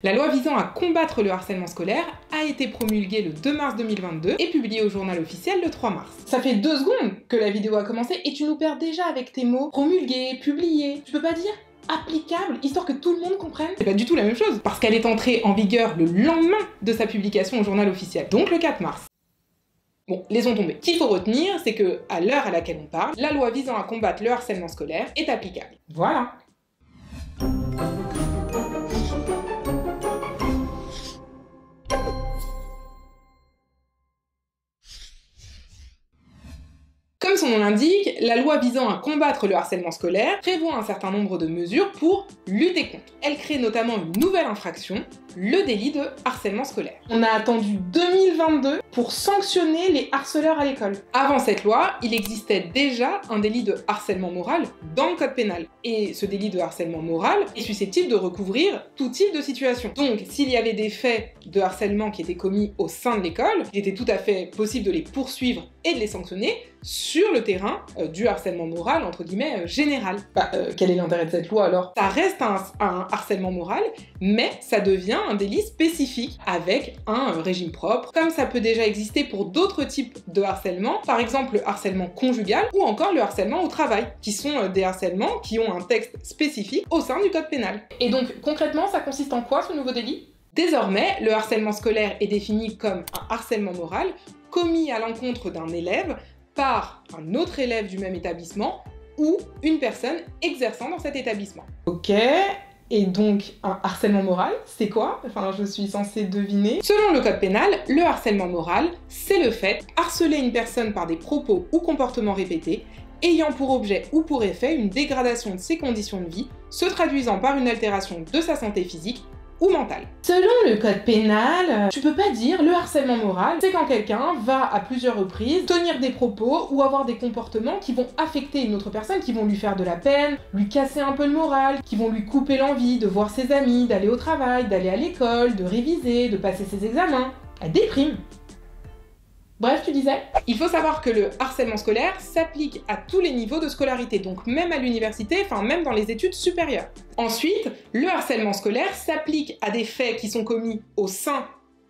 La loi visant à combattre le harcèlement scolaire a été promulguée le 2 mars 2022 et publiée au journal officiel le 3 mars. Ça fait 2 secondes que la vidéo a commencé et tu nous perds déjà avec tes mots promulgué, publié. Tu peux pas dire applicable, histoire que tout le monde comprenne? C'est pas du tout la même chose, parce qu'elle est entrée en vigueur le lendemain de sa publication au journal officiel, donc le 4 mars. Bon, laissons tomber. Ce qu'il faut retenir, c'est que, à l'heure à laquelle on parle, la loi visant à combattre le harcèlement scolaire est applicable. Voilà. Comme son nom l'indique, la loi visant à combattre le harcèlement scolaire prévoit un certain nombre de mesures pour lutter contre. Elle crée notamment une nouvelle infraction, le délit de harcèlement scolaire. On a attendu 2022 pour sanctionner les harceleurs à l'école. Avant cette loi, il existait déjà un délit de harcèlement moral dans le code pénal. Et ce délit de harcèlement moral est susceptible de recouvrir tout type de situation. Donc, s'il y avait des faits de harcèlement qui étaient commis au sein de l'école, il était tout à fait possible de les poursuivre et de les sanctionner sur le terrain du harcèlement moral, entre guillemets, général. Quel est l'intérêt de cette loi alors? Ça reste un harcèlement moral, mais ça devient un délit spécifique avec un régime propre, comme ça peut déjà exister pour d'autres types de harcèlement, par exemple le harcèlement conjugal ou encore le harcèlement au travail, qui sont des harcèlements qui ont un texte spécifique au sein du code pénal. Et donc concrètement, ça consiste en quoi ce nouveau délit? Désormais, le harcèlement scolaire est défini comme un harcèlement moral commis à l'encontre d'un élève par un autre élève du même établissement ou une personne exerçant dans cet établissement. Ok, et donc un harcèlement moral, c'est quoi? Enfin, je suis censée deviner. Selon le code pénal, le harcèlement moral, c'est le fait de harceler une personne par des propos ou comportements répétés ayant pour objet ou pour effet une dégradation de ses conditions de vie, se traduisant par une altération de sa santé physique ou mentale. Selon le code pénal, tu peux pas dire le harcèlement moral, c'est quand quelqu'un va à plusieurs reprises tenir des propos ou avoir des comportements qui vont affecter une autre personne, qui vont lui faire de la peine, lui casser un peu le moral, qui vont lui couper l'envie de voir ses amis, d'aller au travail, d'aller à l'école, de réviser, de passer ses examens. Elle déprime. Bref, tu disais? Il faut savoir que le harcèlement scolaire s'applique à tous les niveaux de scolarité, donc même à l'université, enfin même dans les études supérieures. Ensuite, le harcèlement scolaire s'applique à des faits qui sont commis au sein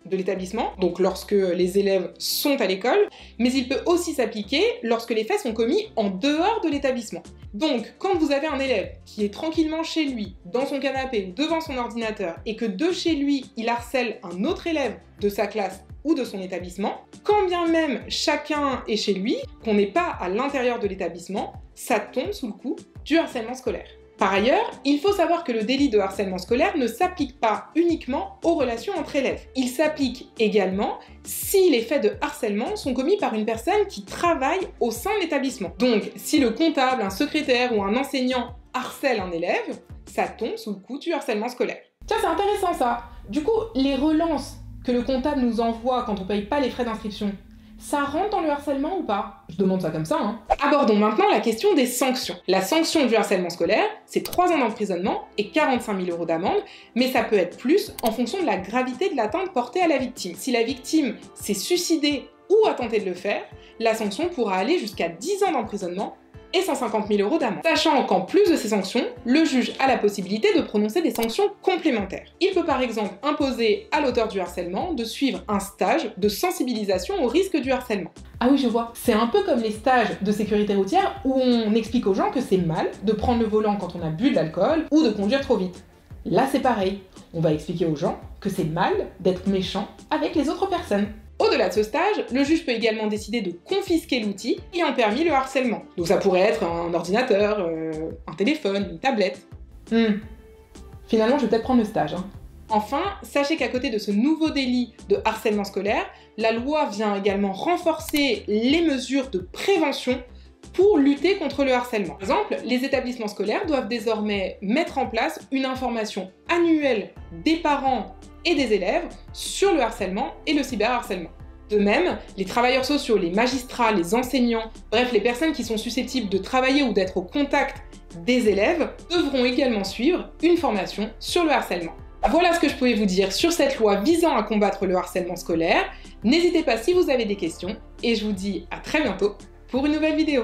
de l'établissement, donc lorsque les élèves sont à l'école, mais il peut aussi s'appliquer lorsque les faits sont commis en dehors de l'établissement. Donc, quand vous avez un élève qui est tranquillement chez lui, dans son canapé ou devant son ordinateur, et que de chez lui, il harcèle un autre élève de sa classe ou de son établissement, quand bien même chacun est chez lui, qu'on n'est pas à l'intérieur de l'établissement, ça tombe sous le coup du harcèlement scolaire. Par ailleurs, il faut savoir que le délit de harcèlement scolaire ne s'applique pas uniquement aux relations entre élèves. Il s'applique également si les faits de harcèlement sont commis par une personne qui travaille au sein de l'établissement. Donc, si le comptable, un secrétaire ou un enseignant harcèle un élève, ça tombe sous le coup du harcèlement scolaire. Tiens, c'est intéressant ça! Du coup, les relances que le comptable nous envoie quand on paye pas les frais d'inscription, ça rentre dans le harcèlement ou pas? Je demande ça comme ça, hein. Abordons maintenant la question des sanctions. La sanction du harcèlement scolaire, c'est 3 ans d'emprisonnement et 45 000 € d'amende, mais ça peut être plus en fonction de la gravité de l'atteinte portée à la victime. Si la victime s'est suicidée ou a tenté de le faire, la sanction pourra aller jusqu'à 10 ans d'emprisonnement et 150 000 € d'amende. Sachant qu'en plus de ces sanctions, le juge a la possibilité de prononcer des sanctions complémentaires. Il peut par exemple imposer à l'auteur du harcèlement de suivre un stage de sensibilisation au risque du harcèlement. Ah oui, je vois. C'est un peu comme les stages de sécurité routière où on explique aux gens que c'est mal de prendre le volant quand on a bu de l'alcool ou de conduire trop vite. Là, c'est pareil. On va expliquer aux gens que c'est mal d'être méchant avec les autres personnes. Au-delà de ce stage, le juge peut également décider de confisquer l'outil ayant permis le harcèlement. Donc ça pourrait être un ordinateur, un téléphone, une tablette. Finalement, je vais peut-être prendre le stage. Enfin, sachez qu'à côté de ce nouveau délit de harcèlement scolaire, la loi vient également renforcer les mesures de prévention pour lutter contre le harcèlement. Par exemple, les établissements scolaires doivent désormais mettre en place une information annuelle des parents et des élèves sur le harcèlement et le cyberharcèlement. De même, les travailleurs sociaux, les magistrats, les enseignants, bref, les personnes qui sont susceptibles de travailler ou d'être au contact des élèves devront également suivre une formation sur le harcèlement. Voilà ce que je pouvais vous dire sur cette loi visant à combattre le harcèlement scolaire. N'hésitez pas si vous avez des questions et je vous dis à très bientôt pour une nouvelle vidéo.